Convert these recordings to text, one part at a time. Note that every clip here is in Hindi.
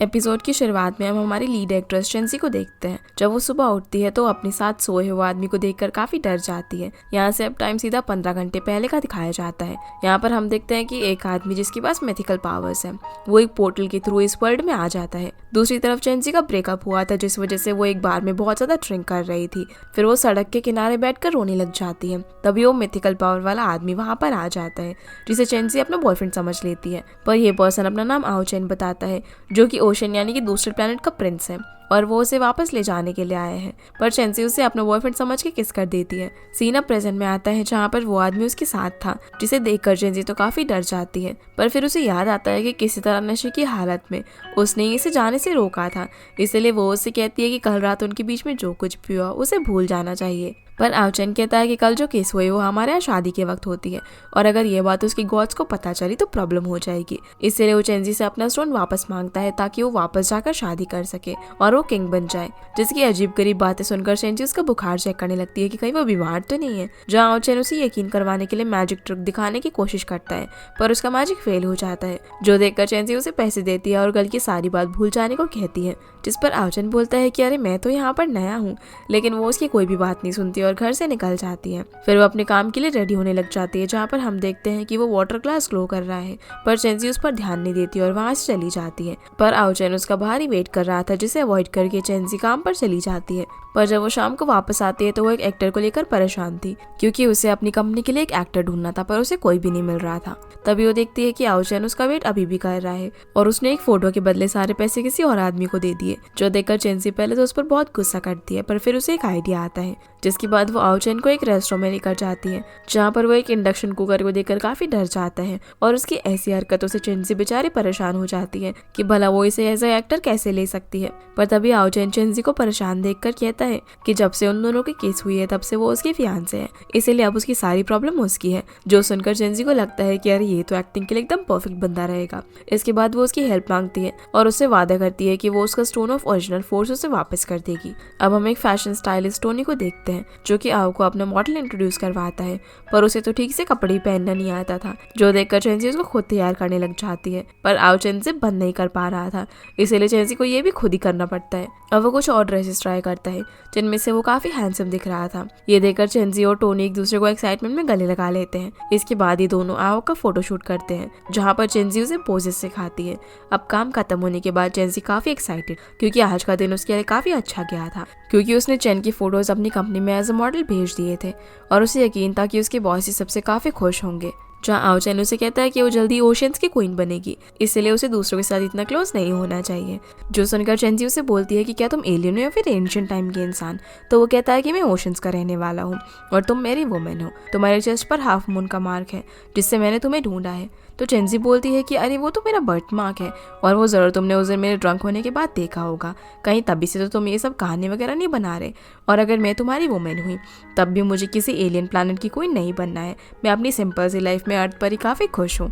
एपिसोड की शुरुआत में हम हमारी लीड एक्ट्रेस चेंसी को देखते हैं। जब वो सुबह उठती है तो अपने साथ सोए हुए आदमी को देखकर काफी डर जाती है। यहाँ से अब टाइम सीधा 15 घंटे पहले का दिखाया जाता है। यहाँ पर हम देखते हैं कि एक आदमी जिसके पास मिथिकल पावर्स है वो एक पोर्टल के थ्रू इस वर्ल्ड में आ जाता है। दूसरी तरफ चेंसी का ब्रेकअप हुआ था जिस वजह से वो एक बार में बहुत ज्यादा ड्रिंक कर रही थी। फिर वो सड़क के किनारे बैठकर रोने लग जाती है। तभी वो मिथिकल पावर वाला आदमी वहाँ पर आ जाता है जिसे चेंसी अपना बॉयफ्रेंड समझ लेती है। पर यह पर्सन अपना नाम आओचेन बताता है जो कि ओशन यानी कि दूसरे प्लेनेट का प्रिंस है और वो उसे वापस ले जाने के लिए आया है। पर चेंसी उसे अपना बॉयफ्रेंड समझ के किस कर देती है। सीन अब प्रेजेंट में आता है जहाँ पर वो आदमी उसके साथ था जिसे देखकर चेंसी तो काफी डर जाती है। पर फिर उसे याद आता है कि किसी तरह नशे की हालत में उसने इसे जाने से रोका था, इसलिए वो उससे कहती है कि कल रात उनके बीच में जो कुछ भी हुआ उसे भूल जाना चाहिए। पर आवचन कहता है कि कल जो केस हुए वो हमारे यहाँ शादी के वक्त होती है और अगर ये बात उसकी गॉड्स को पता चली तो प्रॉब्लम हो जाएगी। इसलिए वो चेंसी से अपना स्टोन वापस मांगता है ताकि वो वापस जाकर शादी कर सके और वो किंग बन जाए। जिसकी अजीब गरीब बातें सुनकर चेंसी उसका बुखार चेक करने लगती है कि कहीं वो बीमार तो नहीं है। जहाँ आवचन उसे यकीन करवाने के लिए मैजिक ट्रिक दिखाने की कोशिश करता है पर उसका मैजिक फेल हो जाता है, जो देखकर चेंसी उसे पैसे देती है और कल की सारी बात भूल जाने को कहती है। जिस पर आवचन बोलता है कि अरे मैं तो यहाँ पर नया हूँ, लेकिन वो उसकी कोई भी बात नहीं सुनती और घर से निकल जाती है। फिर वो अपने काम के लिए रेडी होने लग जाती है जहाँ पर हम देखते हैं कि वो वाटर ग्लास ग्लो कर रहा है पर चेंसी उस पर ध्यान नहीं देती और वहाँ से चली जाती है। पर आवचन उसका बाहर ही वेट कर रहा था जिसे अवॉइड करके चेंसी काम पर चली जाती है। पर जब वो शाम को वापस आती है तो वो एक एक्टर को लेकर परेशान थी क्योंकि उसे अपनी कंपनी के लिए एक एक्टर ढूंढना था पर उसे कोई भी नहीं मिल रहा था। तभी वो देखती है कि आवचन उसका वेट अभी भी कर रहा है और उसने एक फोटो के बदले सारे पैसे किसी और आदमी को दे दिए, जो देखकर चेंसी पहले तो उस पर बहुत गुस्सा करती है पर फिर उसे एक आइडिया आता है जिसके बाद वो आवचन को एक रेस्टोरेंट में लेकर जाती है जहाँ पर वो एक इंडक्शन कुकर को देखकर काफी डर जाता है और उसकी ऐसी हरकतों से चेंसी बेचारी परेशान हो जाती है कि भला वो इसे एज ए एक्टर कैसे ले सकती है। पर तभी आवचन चेंसी को परेशान देखकर कहता है कि जब से उन दोनों की केस हुई है तब से वो उसकी फियांसे है, इसीलिए अब उसकी सारी प्रॉब्लम उसकी है। जो सुनकर चेंसी को लगता है कि अरे ये तो एक्टिंग के लिए एकदम परफेक्ट बंदा रहेगा। इसके बाद वो उसकी हेल्प मांगती है और उससे वादा करती है कि वो उसका स्टोन ऑफ ओरिजिनल फोर्स उसे वापस कर देगी। अब हम एक फैशन स्टाइलिस्ट टोनी को देखते हैं जो कि आओ को अपना मॉडल इंट्रोड्यूस करवाता है पर उसे तो ठीक से कपड़े पहनना नहीं आता था, जो देखकर चेंसी उसको खुद तैयार करने लग जाती है। पर आओ चेंसी से बंद नहीं कर पा रहा था, इसीलिए चेंसी को ये भी खुद ही करना पड़ता है। अब वो कुछ और ड्रेसेस ट्राई करता है जिनमें से वो काफी हैंडसम दिख रहा था। ये देखकर चेंसी और टोनी एक दूसरे को एक्साइटमेंट में गले लगा लेते हैं। इसके बाद ही दोनों आओ का फोटोशूट करते हैं जहाँ पर चेंसी उसे पोजेस सिखाती है। अब काम खत्म होने के बाद चेंसी काफी एक्साइटेड क्योंकि आज का दिन उसके लिए काफी अच्छा गया था, क्योंकि उसने चेन की फोटोज अपनी कंपनी में एज अ मॉडल भेज दिए थे और उसे यकीन था कि उसके बॉस ही सबसे काफी खुश होंगे। जहाँ आओचन उसे कहता है कि वो जल्दी ओशंस की क्वीन बनेगी, इसलिए उसे दूसरों के साथ इतना क्लोज नहीं होना चाहिए। जो सुनकर चेंसी उसे बोलती है कि क्या तुम एलियन हो या फिर एंशिएंट टाइम के इंसान। तो वो कहता है कि मैं ओशंस का रहने वाला हूँ और तुम मेरी वुमेन हो। तुम्हारे चेस्ट पर हाफ मून का मार्क है जिससे मैंने तुम्हें ढूंढा है। तो चेंसी बोलती है कि अरे वो तो मेरा बर्थ मार्क है और वो जरूर तुमने उस दिन मेरे ड्रंक होने के बाद देखा होगा, कहीं तभी से तो तुम ये सब कहानी वगैरह नहीं बना रहे। और अगर मैं तुम्हारी वुमेन हुई तब भी मुझे किसी एलियन प्लैनेट की कोई नहीं बनना है, मैं अपनी सिंपल सी लाइफ में अर्थ पर ही काफ़ी खुश हूँ।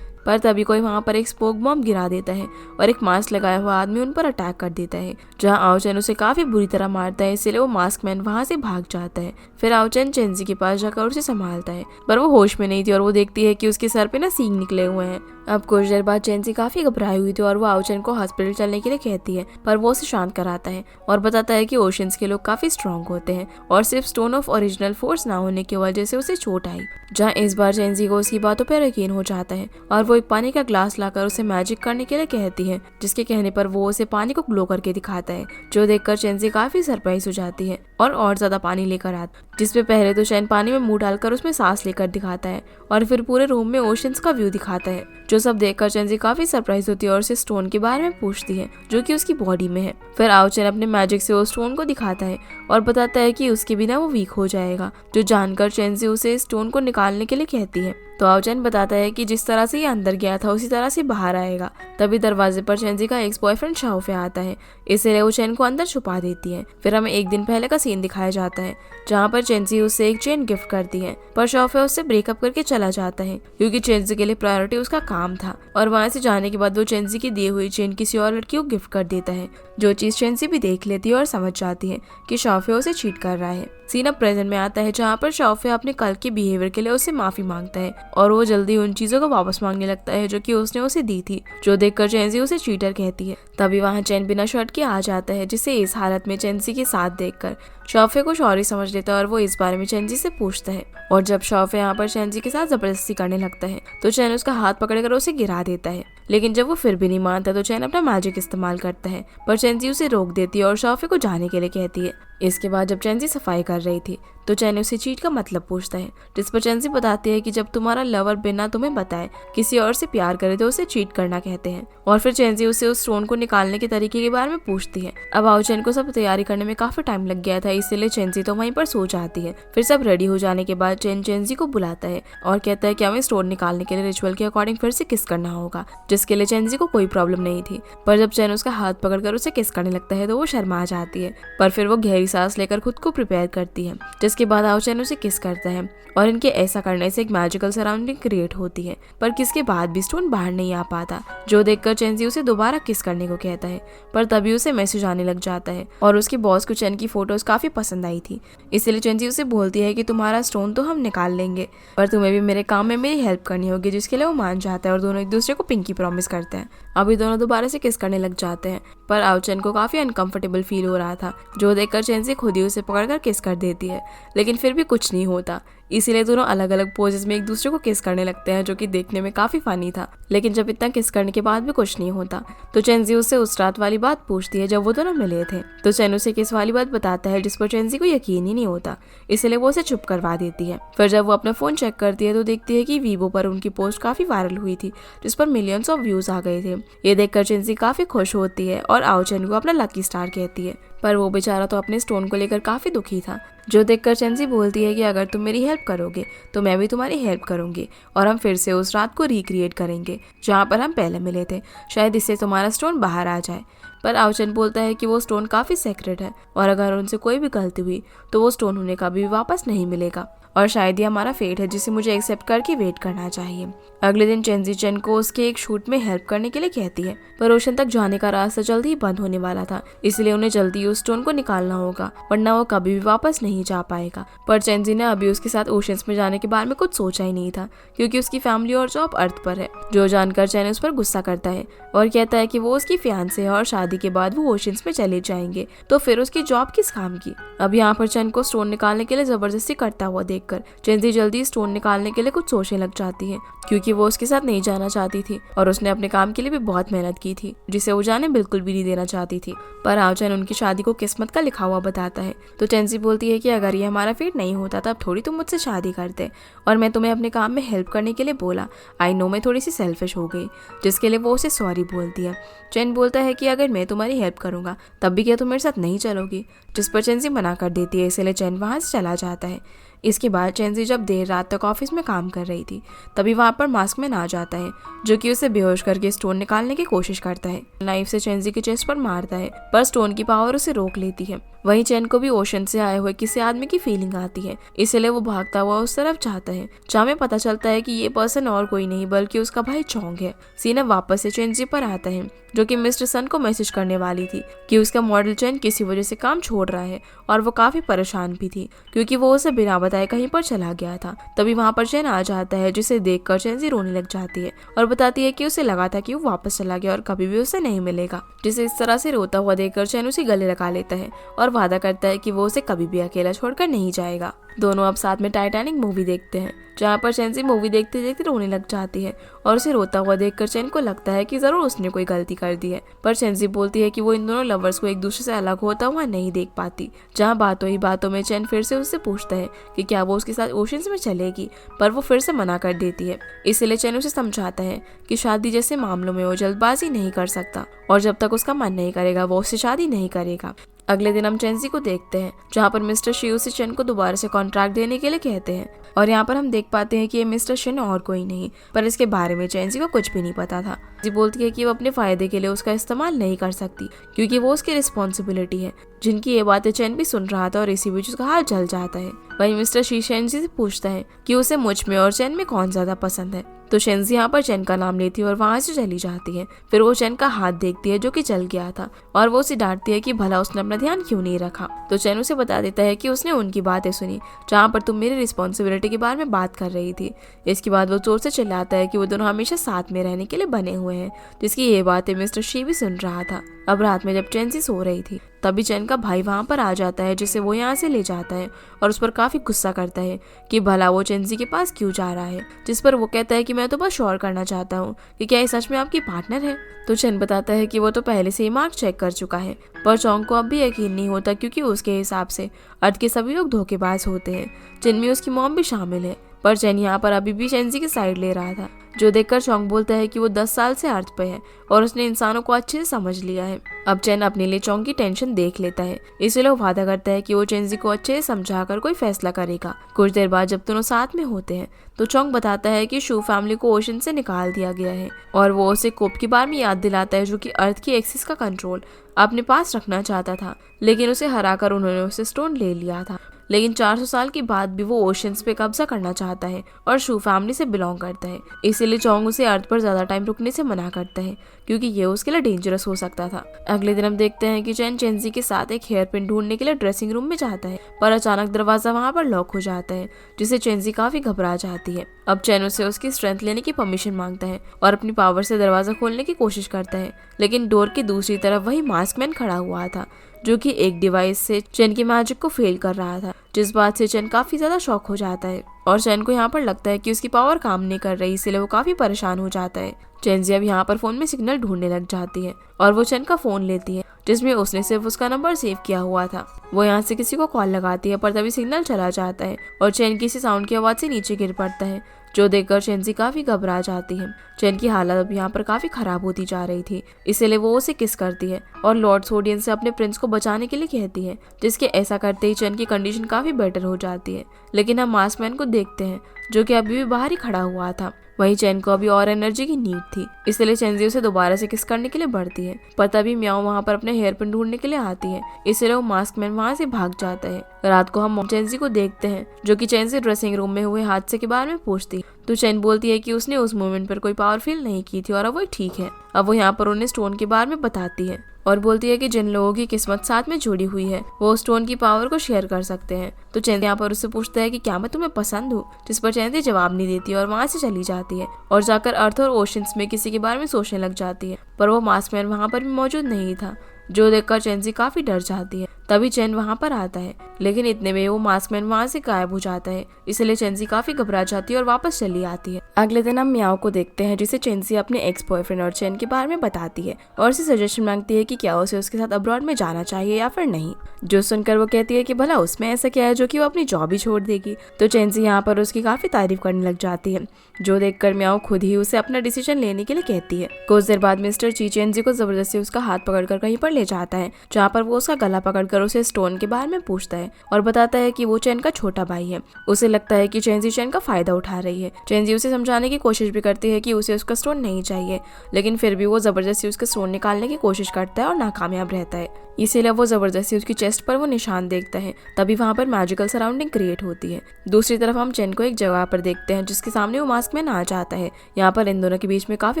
पर तभी कोई वहाँ पर एक स्पोक बॉम्ब गिरा देता है और एक मास्क लगाया हुआ आदमी उन पर अटैक कर देता है, जहाँ आओचन उसे काफी बुरी तरह मारता है, इसलिए वो मास्क मैन वहाँ से भाग जाता है। फिर आओचन चेंसी के पास जाकर उसे संभालता है पर वो होश में नहीं थी और वो देखती है कि उसके सर पे ना सींग निकले हुए हैं। अब कुछ देर बाद चेंसी काफी घबराई हुई थी और वो आओचन को हॉस्पिटल चलने के लिए कहती है पर वो उसे शांत कराता है और बताता है कि ओशंस के लोग काफी स्ट्रांग होते हैं और सिर्फ स्टोन ऑफ ओरिजिनल फोर्स ना होने की वजह से उसे चोट आई। जहाँ इस बार चेंसी को उसकी बातों पर यकीन हो जाता है और वो एक पानी का ग्लास लाकर उसे मैजिक करने के लिए कहती है, जिसके कहने पर वो उसे पानी को ग्लो करके दिखाता है, जो देखकर चेंसी काफी सरप्राइज हो जाती है और ज्यादा पानी लेकर आता, जिसमें पहले तो चैन पानी में मुंह डालकर उसमें सांस लेकर दिखाता है और फिर पूरे रूम में ओशंस का व्यू दिखाता है, जो सब देखकर चेंसी काफी सरप्राइज होती है और उसे स्टोन के बारे में पूछती है जो कि उसकी बॉडी में है। फिर आओचन अपने मैजिक से वो स्टोन को दिखाता है और बताता है कि उसके बिना वो वीक हो जाएगा, जो जानकर चेंसी उसे स्टोन को निकालने के लिए कहती है। तो आओचन बताता है कि जिस तरह से ये अंदर गया था उसी तरह से बाहर आएगा। तभी दरवाजे पर चेंसी का एक्स बॉयफ्रेंड शाओफे आता है, इसलिए वो चेन को अंदर छुपा देती है। फिर हमें एक दिन पहले का सीन दिखाया जाता है जहाँ पर चेंसी उसे एक चेन गिफ्ट करती है पर शाओफे उससे ब्रेकअप करके चला जाता है क्योंकि चेंसी के लिए प्रायोरिटी उसका काम था और वहाँ से जाने के बाद वो चेंसी की दी हुई चेन किसी और लड़की को गिफ्ट कर देता है, जो चीज चेंसी भी देख लेती है और समझ जाती है कि शाओफे उसे चीट कर रहा है। सीन अब प्रेजेंट में आता है जहाँ पर शाओफे अपने कल के बिहेवियर के लिए उससे माफी मांगता है और वो जल्दी उन चीजों को वापस मांगने लगता है जो कि उसने उसे दी थी, जो देखकर चेंजी उसे चीटर कहती है। तभी वहाँ चैन बिना शर्ट के आ जाता है, जिसे इस हालत में चेंजी के साथ देखकर शॉफे कुछ और ही समझ लेता है और वो इस बारे में चेंजी से पूछता है। और जब शॉफे यहाँ पर चेंजी के साथ जबरदस्ती करने लगता है तो चैन उसका हाथ पकड़कर उसे गिरा देता है, लेकिन जब वो फिर भी नहीं मानता तो चैन अपना मैजिक इस्तेमाल करता है, पर चेंजी उसे रोक देती है और शॉफे को जाने के लिए कहती है। इसके बाद जब चेंजी सफाई कर रही थी तो चैन उसे चीट का मतलब पूछता है, जिस पर चेंजी बताती है कि जब तुम्हारा लवर बिना तुम्हें बताए किसी और से प्यार करे तो उसे चीट करना कहते हैं। और फिर चेंजी उसे उस स्टोन को निकालने के तरीके के बारे में पूछती है। अब आओ चैन को सब तैयारी करने में काफी टाइम लग गया था, इसलिए चेंजी तो वहीं पर सो जाती है। फिर सब रेडी हो जाने के बाद चैन चेंजी को बुलाता है और कहता है कि हमें स्टोन निकालने के लिए रिचुअल के अकॉर्डिंग फिर से किस करना होगा, जिसके लिए चेंजी को कोई प्रॉब्लम नहीं थी। पर जब चैन उसका हाथ पकड़कर उसे किस करने लगता है तो वो शर्मा जाती है, पर फिर वो गहरी सांस लेकर खुद को प्रिपेयर करती है, जिसके बाद आओ चैन उसे किस करता है और इनके ऐसा करने से एक मैजिकल सराउंडिंग क्रिएट होती है। पर किसके बाद भी स्टोन बाहर नहीं आ पाता, जो देखकर चेंजी उसे दोबारा किस करने को कहता है। पर तभी उसे मैसेज आने लग जाता है और उसके बॉस को चैन की फोटोज काफी पसंद आई थी, इसलिए चेंजी उसे बोलती है कि तुम्हारा स्टोन तो हम निकाल लेंगे, पर तुम्हें भी मेरे काम में मेरी हेल्प करनी होगी, जिसके लिए वो मान जाता है और दोनों एक दूसरे को पिंकी प्रॉमिस करते हैं। अभी दोनों दोबारा से किस करने लग जाते हैं, पर आवचन को काफी अनकंफर्टेबल फील हो रहा था, जो देखकर चेंजी खुद ही उसे पकड़कर किस कर देती है, लेकिन फिर भी कुछ नहीं होता। इसीलिए दोनों अलग अलग पोजेस में एक दूसरे को किस करने लगते हैं, जो कि देखने में काफी फनी था। लेकिन जब इतना किस करने के बाद भी कुछ नहीं होता तो चेंजी उससे उस रात वाली बात पूछती है जब वो दोनों मिले थे। तो चैन उसे किस वाली बात बताता है, जिस पर चेंजी को यकीन ही नहीं होता, इसलिए वो उसे चुप करवा देती है। फिर जब वो अपना फोन चेक करती है तो देखती है कि वीवो पर उनकी पोस्ट काफी वायरल हुई थी, जिस पर मिलियंस ऑफ व्यूज आ गए थे। ये देखकर चेंजी काफी खुश होती है और आवचन को अपना लकी स्टार कहती है, पर वो बेचारा तो अपने स्टोन को लेकर काफी दुखी था, जो देखकर चेंजी बोलती है कि अगर तुम मेरी हेल्प करोगे तो मैं भी तुम्हारी हेल्प करूंगी और हम फिर से उस रात को रिक्रिएट करेंगे जहाँ पर हम पहले मिले थे, शायद इससे तुम्हारा स्टोन बाहर आ जाए। पर आवचन बोलता है कि वो स्टोन काफी सेक्रेट है और अगर उनसे कोई भी गलती हुई तो वो स्टोन उन्हें कभी भी वापस नहीं मिलेगा और शायद ये हमारा फेट है जिसे मुझे एक्सेप्ट करके वेट करना चाहिए। अगले दिन चेंजी चैन को उसके एक शूट में हेल्प करने के लिए कहती है, पर ओशन तक जाने का रास्ता जल्दी ही बंद होने वाला था, इसलिए उन्हें जल्दी उस स्टोन को निकालना होगा, वरना वो कभी भी वापस नहीं जा पाएगा। पर चेंजी ने अभी उसके साथ ओशंस में जाने के बारे में कुछ सोचा ही नहीं था, क्योंकि उसकी फैमिली और जॉब अर्थ पर है, जो जानकर चैन उस पर गुस्सा करता है और कहता है कि वो उसकी फियांसे है और शादी के बाद वो ओशंस में चले जाएंगे, तो फिर उसकी जॉब किस काम की। अब यहाँ पर चैन को स्टोन निकालने के लिए जबरदस्ती करता हुआ देखकर चेंजी जल्दी स्टोन निकालने के लिए कुछ सोचने लग जाती है, क्योंकि वो उसके साथ नहीं जाना चाहती थी और उसने अपने काम के लिए भी बहुत मेहनत की थी, जिसे वो जाने बिल्कुल भी नहीं देना चाहती थी। पर आवचन उनकी शादी को किस्मत का लिखा हुआ बताता है, तो चेंजी बोलती है कि अगर ये हमारा फेट नहीं होता तब थोड़ी तुम मुझसे शादी करते और मैं तुम्हें अपने काम में हेल्प करने के लिए बोला। आई नो मैं थोड़ी सी सेल्फिश हो गई, जिसके लिए वो उसे सॉरी बोलती है। चैन बोलता है कि अगर मैं तुम्हारी हेल्प करूंगा तब भी क्या तुम मेरे साथ नहीं चलोगी, जिस पर चेंजी मना कर देती है, इसलिए चैन वहां से चला जाता है। इसके बाद चेंजी जब देर रात तक ऑफिस में काम कर रही थी तभी वहां पर मास्कमैन आ जाता है, जो कि उसे बेहोश करके स्टोन निकालने की कोशिश करता है। नाइफ से चेंजी के चेस्ट पर मारता है, पर स्टोन की पावर उसे रोक लेती है। वहीं चैन को भी ओशन से आए हुए किसी आदमी की फीलिंग आती है, इसलिए वो भागता हुआ उस तरफ जाता है, जहाँ में पता चलता है कि ये पर्सन और कोई नहीं बल्कि उसका भाई चोंग है। सीना वापस से चेंजी पर आता है, जो कि मिस्टर सन को मैसेज करने वाली थी कि उसका मॉडल चैन किसी वजह से काम छोड़ रहा है और वो काफी परेशान भी थी, क्योंकि वो उसे बिना बताए कहीं पर चला गया था। तभी वहाँ पर चैन आ जाता है, जिसे देखकर चेंजी रोने लग जाती है और बताती है कि उसे लगा था कि वो वापस चला गया और कभी भी उसे नहीं मिलेगा। जिसे इस तरह से रोता हुआ देखकर चैन उसे गले लगा लेता है और वादा करता है कि वो उसे कभी भी अकेला छोड़कर नहीं जाएगा। दोनों अब साथ में टाइटैनिक मूवी देखते हैं, जहाँ पर चेंजी मूवी देखते देखते रोने लग जाती है और उसे रोता हुआ देखकर चैन को लगता है कि जरूर उसने कोई गलती कर दी है। पर चेंजी बोलती है कि वो इन दोनों लवर्स को एक दूसरे से अलग होता हुआ नहीं देख पाती। जहाँ बातों ही बातों में चैन फिर से उससे पूछता है कि क्या वो उसके साथ ओशंस में चलेगी, पर वो फिर से मना कर देती है। इसलिए चैन उसे समझाता है कि शादी जैसे मामलों में वो जल्दबाजी नहीं कर सकता और जब तक उसका मन नहीं करेगा वो उससे शादी नहीं करेगा। अगले दिन हम चेंजी को देखते हैं, जहाँ पर मिस्टर शिव से चैन को दोबारा से कॉन्ट्रैक्ट देने के लिए कहते हैं और यहाँ पर हम देख पाते हैं कि ये मिस्टर शिन और कोई नहीं, पर इसके बारे में चेंजी को कुछ भी नहीं पता था। जी बोलती है कि वो अपने फायदे के लिए उसका इस्तेमाल नहीं कर सकती, क्योंकि वो उसकी रिस्पॉन्सिबिलिटी है। जिनकी ये बातें चैन भी सुन रहा था और इसी बीच उसका हाथ जल जाता है। वहीं मिस्टर शी चेंजी से पूछता है कि उसे मुझ में और चैन में कौन ज्यादा पसंद है, तो शेंजी यहाँ पर चेन का नाम लेती है और वहाँ से चली जाती है। फिर वो चेन का हाथ देखती है जो कि जल गया था और वो उसे डांटती है कि भला उसने अपना ध्यान क्यों नहीं रखा। तो चेन उसे बता देता है कि उसने उनकी बातें सुनी जहाँ पर तुम मेरी रिस्पॉन्सिबिलिटी के बारे में बात कर रही थी। इसके बाद वो जोर से चिल्लाता है कि वो दोनों हमेशा साथ में रहने के लिए बने हुए हैं, जिसकी ये बातें मिस्टर शी भी सुन रहा था। अब रात में जब चेन सी सो रही थी तभी चेन का भाई वहाँ पर आ जाता है, जिसे वो यहाँ से ले जाता है और उस पर काफी गुस्सा करता है कि भला वो चेंजी के पास क्यों जा रहा है। जिस पर वो कहता है कि मैं तो बस श्योर करना चाहता हूँ कि क्या ये सच में आपकी पार्टनर है। तो चेन बताता है कि वो तो पहले से ही मार्क चेक कर चुका है, पर चोंग को अब भी यकीन नहीं होता क्योंकि उसके हिसाब से अर्थ के सभी लोग धोखेबाज होते हैं, जिनमें उसकी मॉम भी शामिल है। पर चेन यहाँ पर अभी भी चेंजी की साइड ले रहा था, जो देखकर चोंग बोलता है कि वो 10 साल से अर्थ पे है और उसने इंसानों को अच्छे से समझ लिया है। अब चेन अपने लिए चोंग की टेंशन देख लेता है, इसलिए वो वादा करता है कि वो चेंजी को अच्छे से समझाकर कोई फैसला करेगा। कुछ देर बाद जब दोनों साथ में होते हैं तो चोंग बताता है कि शू फैमिली को ओशन से निकाल दिया गया है और वो उसे कोप के बारे में याद दिलाता है, जो कि अर्थ की एक्सिस का कंट्रोल अपने पास रखना चाहता था, लेकिन उसे हराकर उन्होंने उसे स्टोन ले लिया था। लेकिन 400 साल के बाद भी वो ओशंस पे कब्जा करना चाहता है और शू फैमिली से बिलोंग करता है। इसीलिए चोंग उसे अर्थ पर ज्यादा टाइम रुकने से मना करता है क्योंकि ये उसके लिए डेंजरस हो सकता था। अगले दिन हम देखते हैं कि चेन चेंजी के साथ एक हेयर पिन ढूंढने के लिए ड्रेसिंग रूम में जाता है, पर अचानक दरवाजा वहाँ पर लॉक हो जाता है, जिससे चेंजी काफी घबरा जाती है। अब चेन उसे उसकी स्ट्रेंथ लेने की परमिशन मांगता है और अपनी पावर से दरवाजा खोलने की कोशिश करता है, लेकिन डोर की दूसरी तरफ वही मास्कमैन खड़ा हुआ था, जो कि एक डिवाइस से चेन की मैजिक को फेल कर रहा था, जिस बात से चेन काफी ज्यादा शॉक हो जाता है और चेन को यहाँ पर लगता है कि उसकी पावर काम नहीं कर रही, इसलिए वो काफी परेशान हो जाता है। चेंजी अब यहाँ पर फोन में सिग्नल ढूंढने लग जाती है और वो चेन का फोन लेती है, जिसमें उसने सिर्फ उसका नंबर सेव किया हुआ था। वो यहाँ से किसी को कॉल लगाती है, पर तभी सिग्नल चला जाता है और चेन किसी साउंड की आवाज से नीचे गिर पड़ता है, जो देखकर चेंजी काफी घबरा जाती है। चेन की हालत अब यहाँ पर काफी खराब होती जा रही थी, इसलिए वो उसे किस करती है और लॉर्ड सोडियन से अपने प्रिंस को बचाने के लिए कहती है, जिसके ऐसा करते ही चेन की कंडीशन काफी बेटर हो जाती है। लेकिन हम मास्कमैन को देखते हैं, जो कि अभी भी बाहर ही खड़ा हुआ था। वहीं चेन को अभी और एनर्जी की नीड थी, इसलिए चेंजी उसे दोबारा से किस करने के लिए बढ़ती है, पर तभी म्याओ वहाँ पर अपने हेयर पिन ढूंढने के लिए आती है, इसलिए वो मास्कमैन वहाँ से भाग जाता है। रात को हम चेंजी को देखते हैं, जो कि चेंजी ड्रेसिंग रूम में हुए हादसे के बारे में पूछती है, तो चेन बोलती है कि उसने उस मोमेंट पर कोई पावर फील नहीं की थी और अब वो ठीक है। अब वो यहाँ पर उन्हें स्टोन के बारे में बताती है और बोलती है कि जिन लोगों की किस्मत साथ में जुड़ी हुई है वो स्टोन की पावर को शेयर कर सकते हैं। तो चेंजी यहाँ पर उससे पूछता है कि क्या मैं तुम्हें पसंद हूँ, जिस पर चेंजी जवाब नहीं देती और वहाँ से चली जाती है और जाकर अर्थ और ओशंस में किसी के बारे में सोचने लग जाती है, पर वो मास्कमैन वहाँ पर भी मौजूद नहीं था, जो देखकर चेंजी काफी डर जाती है। तभी चेन वहाँ पर आता है, लेकिन इतने में वो मास्कमैन वहाँ से गायब हो जाता है, इसलिए चेंजी काफी घबरा जाती है और वापस चली आती है। अगले दिन हम म्याओ को देखते हैं, जिसे चेंजी अपने एक्स बॉयफ्रेंड और चेन के बारे में बताती है और उसे सजेशन मांगती है कि क्या उसे उसके साथ अब्रॉड में जाना चाहिए या फिर नहीं, जो सुनकर वो कहती है कि भला उसमें ऐसा क्या है जो कि वो अपनी जॉब ही छोड़ देगी। तो चेंजी यहाँ पर उसकी काफी तारीफ करने लग जाती है, जो देखकर म्याओ खुद ही उसे अपना डिसीजन लेने के लिए कहती है। कुछ देर बाद मिस्टर ची चेंजी को जबरदस्ती उसका हाथ पकड़कर कहीं पर ले जाता है, जहाँ पर वो उसका गला पकड़कर उसे स्टोन के बारे में पूछता है और बताता है कि वो चेन का छोटा भाई है। उसे लगता है कि चेंजी चेन का फायदा उठा रही है। चेंजी उसे समझाने की कोशिश भी करती है कि उसे उसका स्टोन नहीं चाहिए, लेकिन फिर भी वो जबरदस्ती उसका स्टोन निकालने की कोशिश करता है और नाकामयाब रहता है। इसीलिए वो जबरदस्ती उसकी चेस्ट पर वो निशान देखता है, तभी वहाँ पर मैजिकल सराउंडिंग क्रिएट होती है। दूसरी तरफ हम चेन को एक जगह पर देखते हैं, जिसके सामने वो मास्कमैन आ जाता है। यहाँ पर इन दोनों के बीच में काफी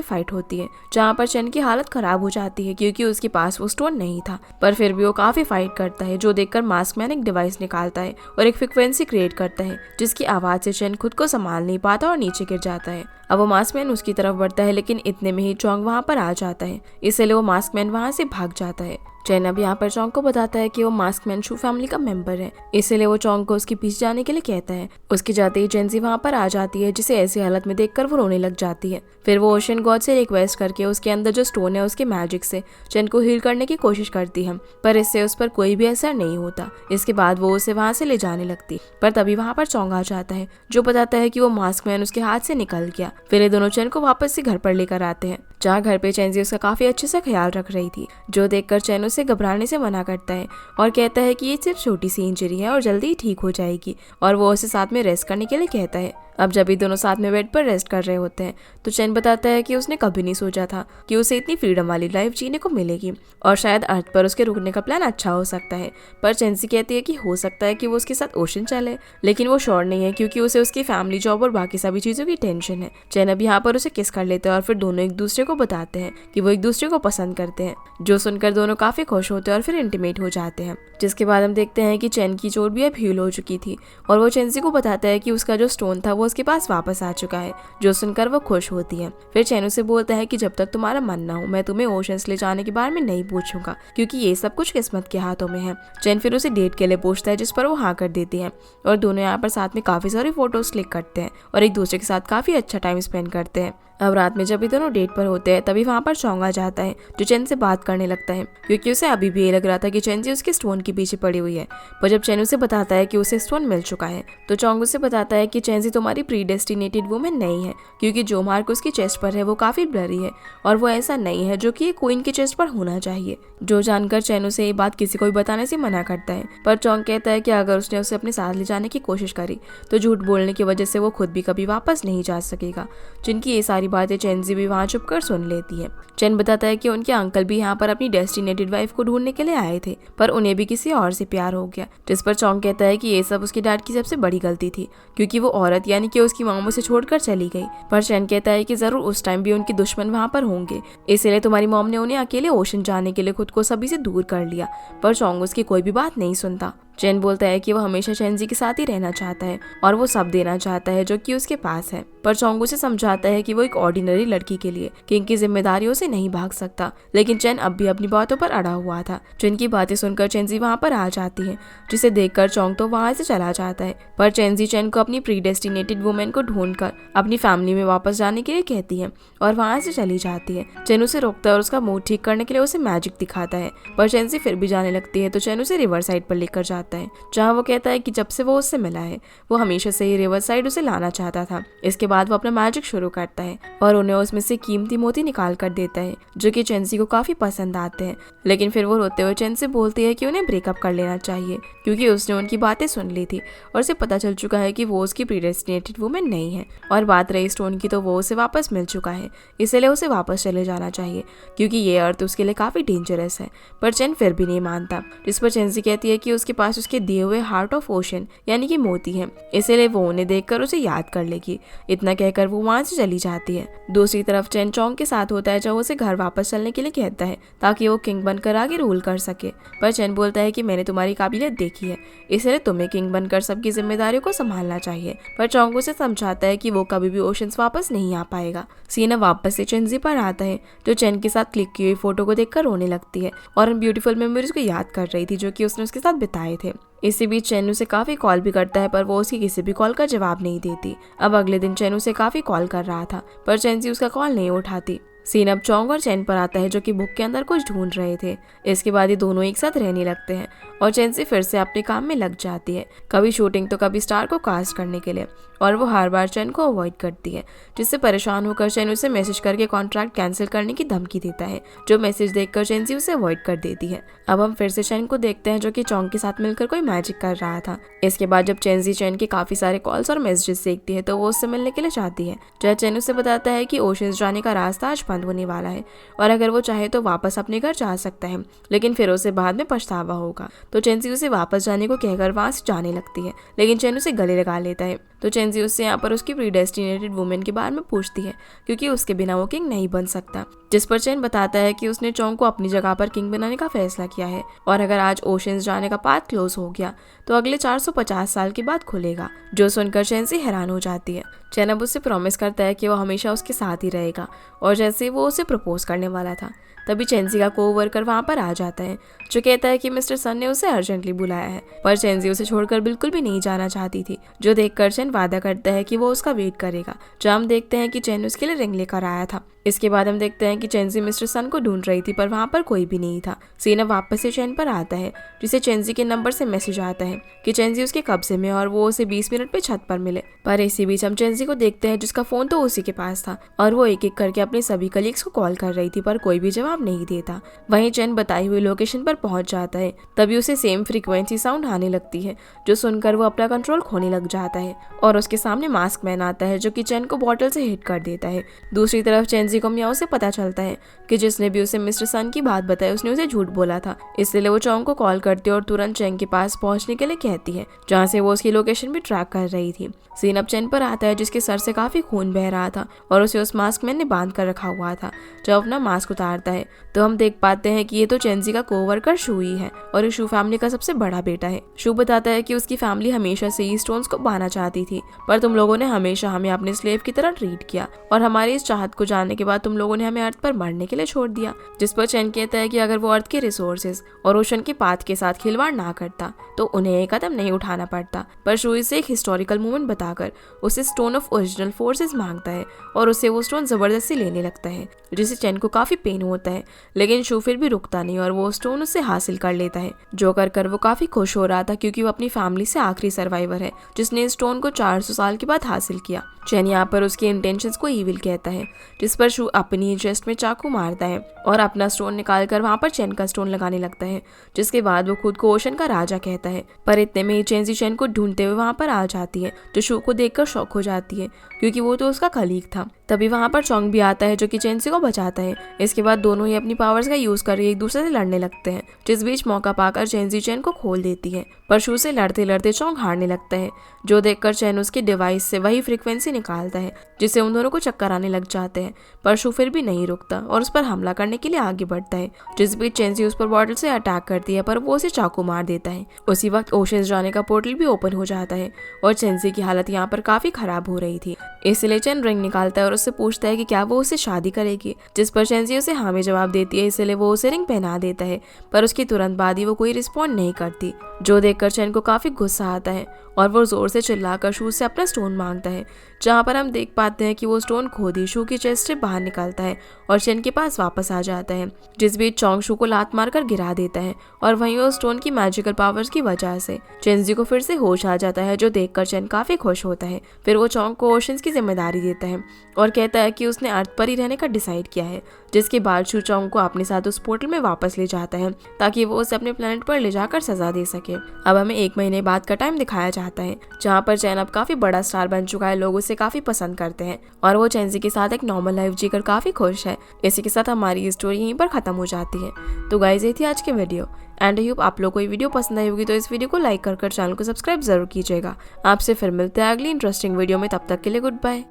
फाइट होती है, जहाँ पर चेन की हालत खराब हो जाती है क्योंकि उसके पास वो स्टोन नहीं था, पर फिर भी वो काफी फाइट करता है, जो देखकर मास्कमैन एक डिवाइस निकालता है और एक फ्रीक्वेंसी क्रिएट करता है, जिसकी आवाज से चेन खुद को संभाल नहीं पाता और नीचे गिर जाता है। अब वो मास्कमैन उसकी तरफ बढ़ता है, लेकिन इतने में ही चोंग वहाँ पर आ जाता है, इसलिए वो मास्कमैन वहाँ से भाग जाता है। चेन अब यहाँ पर चोंग को बताता है कि वो मास्कमैन शू फैमिली का मेंबर है, इसलिए वो चोंग को उसके पीछे जाने के लिए कहता है। उसके जाते ही चेंजी वहाँ पर आ जाती है, जिसे ऐसी हालत में देखकर वो रोने लग जाती है। फिर वो ओशन गॉड से रिक्वेस्ट करके उसके अंदर जो स्टोन है उसके मैजिक से चेन को हील करने की कोशिश करती है, पर इससे उस पर कोई भी असर नहीं होता। इसके बाद वो उसे वहाँ से ले जाने लगती, पर तभी वहाँ पर चोंग आ जाता है, जो बताता है कि वो मास्कमैन उसके हाथ से निकल गया। फिर ये दोनों चेन को वापस से घर पर लेकर आते हैं, जहाँ घर पे चेंजी उसका काफी अच्छे से ख्याल रख रही थी, जो देखकर चेन उसे घबराने से मना करता है और कहता है कि ये सिर्फ छोटी सी इंजरी है और जल्दी ही ठीक हो जाएगी, और वो उसे साथ में रेस्ट करने के लिए कहता है। अब जब ये दोनों साथ में बेड पर रेस्ट कर रहे होते हैं तो चेन बताता है कि उसने कभी नहीं सोचा था कि उसे इतनी फ्रीडम वाली लाइफ जीने को मिलेगी और शायद अर्थ पर उसके रुकने का प्लान अच्छा हो सकता है। पर चेंसी कहती है कि हो सकता है कि वो उसके साथ ओशन चले, लेकिन वो श्योर नहीं है क्योंकि उसे उसकी फैमिली जॉब और बाकी सभी चीज़ों की टेंशन है। चैन अब यहाँ पर उसे किस कर लेते हैं और फिर दोनों एक दूसरे को बताते हैं कि वो एक दूसरे को पसंद करते हैं, जो सुनकर दोनों काफी खुश होते हैं और फिर इंटीमेट हो जाते हैं। जिसके बाद हम देखते हैं कि चैन की चोट भी अब हील हो चुकी थी और वो चेंसी को बताता है कि उसका जो स्टोन था वो उसके पास वापस आ चुका है, जो सुनकर वो खुश होती है। फिर चैन उसे बोलता है कि जब तक तुम्हारा मन ना हो मैं तुम्हें ओशंस ले जाने के बारे में नहीं पूछूंगा, क्योंकि ये सब कुछ किस्मत के हाथों में है। चैन फिर उसे डेट के लिए पूछता है, जिस पर वो हाँ कर देती है और दोनों यहाँ पर साथ में काफी सारी फोटोज क्लिक करते हैं और एक दूसरे के साथ काफी अच्छा टाइम स्पेंड करते हैं। अब रात में जब भी दोनों डेट पर होते हैं तभी वहाँ पर चोंग आ जाता है, जो चैन से बात करने लगता है, क्योंकि उसे अभी भी ये लग रहा था कि चेंजी उसके स्टोन के पीछे पड़ी हुई है। पर जब चैन उसे बताता है कि उसे स्टोन मिल चुका है तो चोंग उसे बताता है कि चेंजी तुम्हारी प्रीडेस्टिनेटेड वुमेन नहीं है, क्योंकि जो मार्क उसकी चेस्ट पर है वो काफी ब्लरी है और वो ऐसा नहीं है जो कि क्वीन की चेस्ट पर होना चाहिए। जो जानकर चैन उसे ये बात किसी को भी बताने से मना करता है, पर चोंग कहता है कि अगर उसने उसे अपने साथ ले जाने की कोशिश करी तो झूठ बोलने की वजह से वो खुद भी कभी वापस नहीं जा सकेगा। जिनकी ये सारी बातें चेंजी भी वहाँ चुप कर सुन लेती है। चैन बताता है कि उनके अंकल भी यहाँ पर अपनी डेस्टिनेटेड वाइफ को ढूंढने के लिए आए थे, पर उन्हें भी किसी और से प्यार हो गया। जिस पर चोंग कहता है कि ये सब उसके डैड की सबसे बड़ी गलती थी, क्योंकि वो औरत यानी कि उसकी मामू से छोड़कर चली गई। पर चैन कहता है कि जरूर उस टाइम भी उनके दुश्मन वहाँ पर होंगे, इसलिए तुम्हारी मॉम ने उन्हें अकेले ओशन जाने के लिए खुद को सभी से दूर कर लिया। पर चोंग उसकी कोई भी बात नहीं सुनता। चैन बोलता है कि वो हमेशा चेंजी के साथ ही रहना चाहता है और वो सब देना चाहता है जो कि उसके पास है। पर चोंग उसे समझाता है कि वो एक ऑर्डिनरी लड़की के लिए किंग की जिम्मेदारियों से नहीं भाग सकता, लेकिन चैन अब भी अपनी बातों पर अड़ा हुआ था। चैन बातें सुनकर चेंजी वहाँ पर आ जाती है, जिसे देखकर चोंग तो वहाँ से चला जाता है। पर चेंजी चैन को अपनी प्रीडेस्टिनेटेड वुमेन को ढूंढकर अपनी फैमिली में वापस जाने के लिए कहती है और वहाँ से चली जाती है। चैन उसे रोकता है और उसका मूड ठीक करने के लिए उसे मैजिक दिखाता है, पर चेंजी फिर भी जाने लगती है तो चैन उसे रिवर साइड पर लेकर जाता है, जहाँ वो कहता है कि जब से वो उससे मिला है वो हमेशा से ही रिवर साइड उसे लाना चाहता था। इसके बाद वो अपना मैजिक शुरू करता है और उन्हें उसमें से कीमती मोती निकाल कर देता है, जो कि चेंसी को काफी पसंद आते हैं। लेकिन फिर वो रोते हुए चैन से बोलती है कि उन्हें ब्रेकअप कर लेना चाहिए, क्योंकि उसने उनकी बातें सुन ली थी और उसे पता चल चुका है कि वो उसकी प्रीडेस्टिनेटेड वुमेन नहीं है। और बात रही स्टोन की तो वो उसे वापस मिल चुका है, इसलिए उसे वापस चले जाना चाहिए, क्योंकि ये अर्थ उसके लिए काफी डेंजरस है। पर चैन फिर भी नहीं मानता, जिस पर चेंसी कहती है कि उसके पास उसके दिए हुए हार्ट ऑफ ओशन यानी कि मोती है, इसलिए वो उन्हें देखकर उसे याद कर लेगी। इतना कहकर वो वहां से चली जाती है। दूसरी तरफ चैन चोंग के साथ होता है, जो उसे घर वापस चलने के लिए कहता है ताकि वो किंग बनकर आगे रूल कर सके। पर चैन बोलता है कि मैंने तुम्हारी काबिलियत देखी है, इसलिए तुम्हें किंग बनकर सबकी जिम्मेदारियों को संभालना चाहिए। पर चोंग उसे समझाता है कि वो कभी भी ओशंस वापस नहीं आ पाएगा। सीना वापस से चेंजी पर आता है, जो चैन के साथ क्लिक की हुई फोटो को देखकर रोने लगती है और उन ब्यूटीफुल मेमोरीज को याद कर रही थी जो कि उसने उसके साथ बिताए थे। इसी बीच चैन उसे काफी कॉल भी करता है, पर वो उसकी किसी भी कॉल का जवाब नहीं देती। अब अगले दिन चैन उसे काफी कॉल कर रहा था, पर चेंजी उसका कॉल नहीं उठाती। सीन अब चोंग और चैन पर आता है, जो कि बुक के अंदर कुछ ढूंढ रहे थे। इसके बाद ये दोनों एक साथ रहने लगते हैं और चेंसी फिर से अपने काम में लग जाती है, कभी शूटिंग तो कभी स्टार को कास्ट करने के लिए, और वो हर बार चैन को अवॉइड करती है, जिससे परेशान होकर चैन उसे मैसेज करके कॉन्ट्रैक्ट कैंसिल करने की धमकी देता है, जो मैसेज देखकर चेंसी उसे अवॉइड कर देती है। अब हम फिर से चैन को देखते हैं, जो कि चोंग के साथ मिलकर कोई मैजिक कर रहा था। इसके बाद जब चेंसी चैन के काफी सारे कॉल्स और मैसेजेस देखती है तो वो उससे मिलने के लिए चाहती है। जब चैन उसे बताता है कि ओशंस जाने का रास्ता आज बंद होने वाला है और अगर वो चाहे तो वापस अपने घर जा सकता है, लेकिन फिर उसे बाद में पछतावा होगा। तो चेंसी उसे वापस जाने को कहकर वहां से जाने लगती है, लेकिन चैन उसे गले लगा लेता है। तो चेंसी उससे यहाँ पर उसकी प्रीडेस्टिनेटेड वुमेन के बारे में पूछती है, क्योंकि उसके बिना वो किंग नहीं बन सकता। जिस पर चैन बताता है कि उसने चोंग को अपनी जगह पर किंग बनाने का फैसला किया है और अगर आज ओशंस जाने का पाथ क्लोज हो गया तो अगले 450 साल के बाद खुलेगा। जो सुनकर चेंसी हैरान हो जाती है। चैन अब उससे प्रॉमिस करता है कि वो हमेशा उसके साथ ही रहेगा, और जैसे वो उसे प्रपोज करने वाला था तभी चेंसी का कोवर्कर वहां पर आ जाता है, जो कहता है कि मिस्टर सन ने उसे अर्जेंटली बुलाया है। पर चेंसी उसे छोड़कर बिल्कुल भी नहीं जाना चाहती थी, जो देखकर चैन वादा करता है कि वो उसका वेट करेगा। जब हम देखते हैं कि चैन उसके लिए रिंग लेकर आया था। इसके बाद हम देखते हैं कि चेंसी मिस्टर सन को ढूंढ रही थी, पर वहां पर कोई भी नहीं था। सीना वापस से चैन पर आता है, जिसे चेंसी के नंबर से मैसेज आता है कि चेंसी उसके कब्जे में और वो उसे 20 मिनट पे छत पर मिले। पर इसी बीच हम चेंसी को देखते हैं, जिसका फोन तो उसी के पास था और वो एक एक करके अपने सभी कलीग्स को कॉल कर रही थी, पर कोई भी जवाब जवाब नहीं देता। वहीं चैन बताई हुई लोकेशन पर पहुंच जाता है। तभी उसे सेम फ्रीक्वेंसी साउंड आने लगती है, जो सुनकर वो अपना कंट्रोल खोने लग जाता है और उसके सामने मास्क मैन आता है, जो कि चैन को बॉटल से हिट कर देता है। दूसरी तरफ चेंजी को मियाओ से पता चलता है कि जिसने भी उसे मिस्टर सन की बात बताई उसने उसे झूठ बोला था। इसलिए वो चोंग को कॉल करती है और तुरंत चेंग के पास पहुंचने के लिए कहती है, जहाँ से वो उसकी लोकेशन भी ट्रैक कर रही थी। सीन अब चेन पर आता है, जिसके सर से काफी खून बह रहा था और उसे उस मास्क मैन ने बांध कर रखा हुआ था। जब अपना मास्क उतारता है तो हम देख पाते हैं कि ये तो चेंजी का कोवर्कर शू ही है और इस शू फैमिली का सबसे बड़ा बेटा है। शू बताता है कि उसकी फैमिली हमेशा से ही स्टोन्स को पाना चाहती थी, पर तुम लोगों ने हमेशा हमें अपने स्लेव की तरह ट्रीट किया और हमारी इस चाहत को जानने के बाद तुम लोगों ने हमें अर्थ पर मरने के लिए छोड़ दिया। जिस पर चैन कहता है कि अगर वो अर्थ के रिसोर्सेज और ओशन के पाथ के साथ खिलवाड़ ना करता तो उन्हें एक कदम नहीं उठाना पड़ता। पर शू इसे एक हिस्टोरिकल मूवमेंट बताकर उसे स्टोन ऑफ ओरिजिनल फोर्सेस मांगता है और उसे वो स्टोन जबरदस्ती लेने लगता है, जिससे चैन को काफी पेन होता है। लेकिन शू फिर भी रुकता नहीं और वो स्टोन उससे हासिल कर लेता है। जो कर वो काफी खुश हो रहा था, क्योंकि वो अपनी फैमिली से आखिरी सर्वाइवर है जिसने इस स्टोन को 400 साल के बाद हासिल किया। चैन यहाँ पर उसके इंटेंशंस को ईविल कहता है, जिस पर शू अपनी चेस्ट में चाकू मारता है और अपना स्टोन निकालकर वहाँ पर चैन का स्टोन लगाने लगता है, जिसके बाद वो खुद को ओशन का राजा कहता है। पर इतने में चेंजी चैन को ढूंढते हुए वहाँ पर आ जाती है, जो शू को देखकर शॉक हो जाती है, क्योंकि वो तो उसका कलीग था। तभी वहाँ पर चोंग भी आता है, जो कि चेंजी को बचाता है। इसके बाद दोनों ही अपनी पावर्स का यूज कर एक दूसरे से लड़ने लगते हैं, जिस बीच मौका पाकर चेंजी चैन को खोल देती है। पर शू से लड़ते लड़ते चोंग हारने लगता है, जो देखकर चैन उसके डिवाइस से वही फ्रीक्वेंसी निकालता है, जिससे उन दोनों को चक्कर आने लग जाते हैं। पर शू फिर भी नहीं रुकता और उस पर हमला करने के लिए आगे बढ़ता है, जिस बीच चेंजी उस पर बॉटल से अटैक करती है, पर वो उसे चाकू मार देता है। उसी वक्त ओशंस जाने का पोर्टल भी ओपन हो जाता है और चेंजी की हालत यहाँ पर काफी खराब हो रही थी। इसलिए चैन रिंग निकालता है और उससे पूछता है कि क्या वो उससे शादी करेगी, जिस पर चेंजी उसे हाँ में जवाब देती है। इसलिए वो उसे रिंग पहना देता है, पर उसकी तुरंत बाद ही वो कोई रिस्पॉन्ड नहीं करती, जो देखकर चैन को काफी गुस्सा आता है और वो जोर से चिल्लाकर शू से अपना स्टोन मांगता है। जहाँ पर हम देख पाते हैं कि वो स्टोन खुद ही शू की चेस्ट से बाहर निकलता है और चैन के पास वापस आ जाता है, जिस बीच चोंग शू को लात मारकर गिरा देता है और वहीं वो स्टोन की मैजिकल पावर्स की वजह से चेंजी को फिर से होश आ जाता है, जो देखकर चैन काफी खुश होता है। फिर वो चोंग को ओशंस की जिम्मेदारी देता है और कहता है कि उसने अर्थ पर ही रहने का डिसाइड किया है, जिसके बाद शू चोंग को अपने साथ उस पोर्टल में वापस ले जाता है ताकि वो उसे अपने प्लेनेट पर ले जाकर सजा दे सके। अब हमें 1 महीने बाद का टाइम दिखाया जाता है, जहाँ पर चैन अब काफी बड़ा स्टार बन चुका है, लोग उसे काफी पसंद करते हैं और वो चेंजी के साथ एक नॉर्मल लाइफ जीकर काफी खुश है। इसी के साथ हमारी स्टोरी यहीं पर खत्म हो जाती है। तो गाइस, ये थी आज की वीडियो एंड आई होप आप लोगों को ये वीडियो पसंद आई होगी, तो इस वीडियो को लाइक कर चैनल को सब्सक्राइब जरूर कीजिएगा। आपसे फिर मिलते हैं अगली इंटरेस्टिंग वीडियो में, तब तक के लिए गुड बाय।